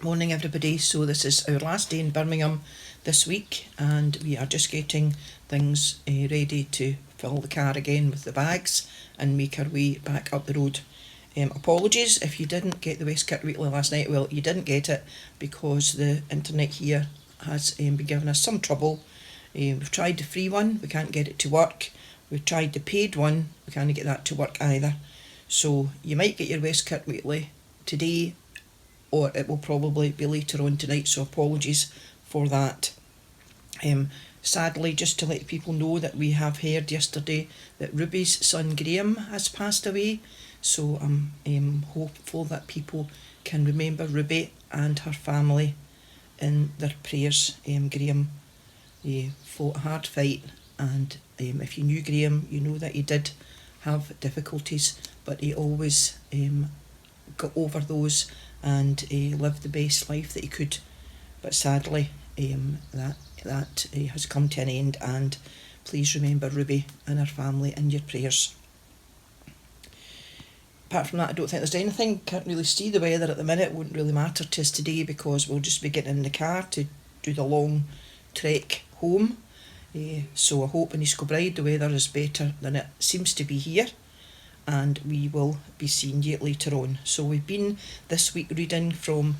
Morning everybody. So this is our last day in Birmingham this week, and we are just getting things ready to fill the car again with the bags and make our way back up the road. Apologies if you didn't get the West Kirk Weekly last night. Well, you didn't get it because the internet here has been giving us some trouble. We've tried the free one, we can't get it to work. We've tried the paid one, we can't get that to work either. So you might get your West Kirk Weekly today, or it will probably be later on tonight, so apologies for that. Sadly, just to let people know that we have heard yesterday that Ruby's son Graham has passed away, so I'm hopeful that people can remember Ruby and her family in their prayers. Graham fought a hard fight, and if you knew Graham, you know that he did have difficulties, but he always got over those and lived the best life that he could. But sadly, that has come to an end, and please remember Ruby and her family in your prayers. Apart from that, I don't think there's anything. Can't really see the weather at the minute. Wouldn't really matter to us today because we'll just be getting in the car to do the long trek home. So I hope in East Kilbride the weather is better than it seems to be here, and we will be seeing you later on. So we've been this week reading from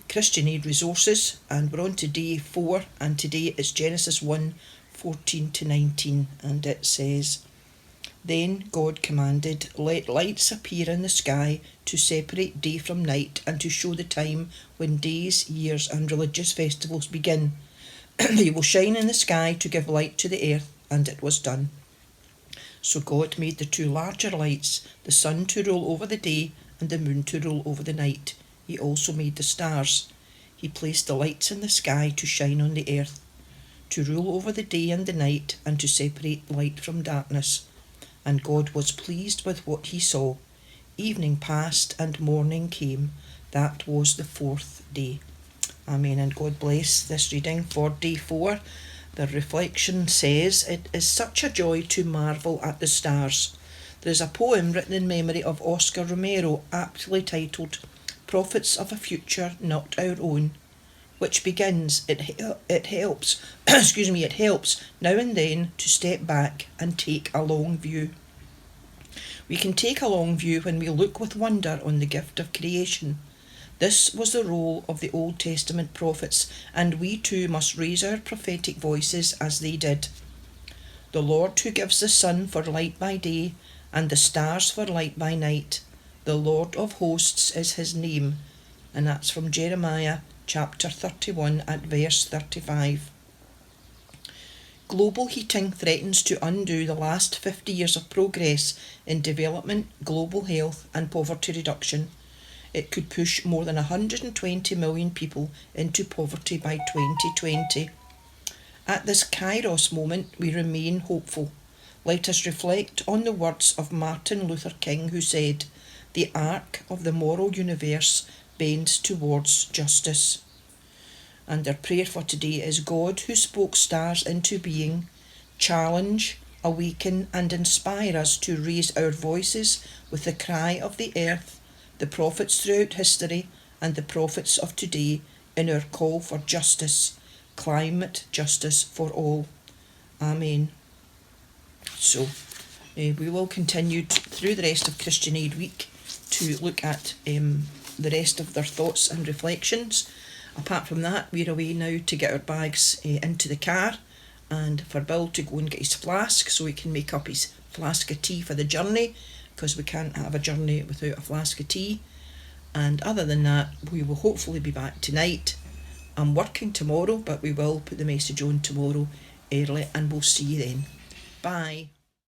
Christian Aid Resources, and we're on to day 4, and today it's Genesis 1:14-19, and it says, "Then God commanded, let lights appear in the sky to separate day from night, and to show the time when days, years and religious festivals begin. They will shine in the sky to give light to the earth, and it was done. So God made the 2 larger lights, the sun to rule over the day and the moon to rule over the night. He also made the stars. He placed the lights in the sky to shine on the earth, to rule over the day and the night, and to separate light from darkness. And God was pleased with what he saw. Evening passed and morning came. That was the 4th day." Amen, and God bless this reading for day 4. The reflection says, "It is such a joy to marvel at the stars." There is a poem written in memory of Oscar Romero, aptly titled "Prophets of a Future Not Our Own," which begins, it helps it helps now and then to step back and take a long view. We can take a long view when we look with wonder on the gift of creation. This was the role of the Old Testament prophets, and we too must raise our prophetic voices as they did. "The Lord who gives the sun for light by day, and the stars for light by night. The Lord of hosts is his name." And that's from Jeremiah chapter 31 at verse 35. Global heating threatens to undo the last 50 years of progress in development, global health and poverty reduction. It could push more than 120 million people into poverty by 2020. At this Kairos moment, we remain hopeful. Let us reflect on the words of Martin Luther King, who said, "The arc of the moral universe bends towards justice." And our prayer for today is, God, who spoke stars into being, challenge, awaken and inspire us to raise our voices with the cry of the earth, the prophets throughout history and the prophets of today, in our call for justice, climate justice for all. Amen. So we will continue through the rest of Christian Aid Week to look at the rest of their thoughts and reflections. Apart from that, we're away now to get our bags into the car, and for Bill to go and get his flask so he can make up his flask of tea for the journey, because we can't have a journey without a flask of tea. And other than that, we will hopefully be back tonight. I'm working tomorrow, but we will put the message on tomorrow early, and we'll see you then. Bye.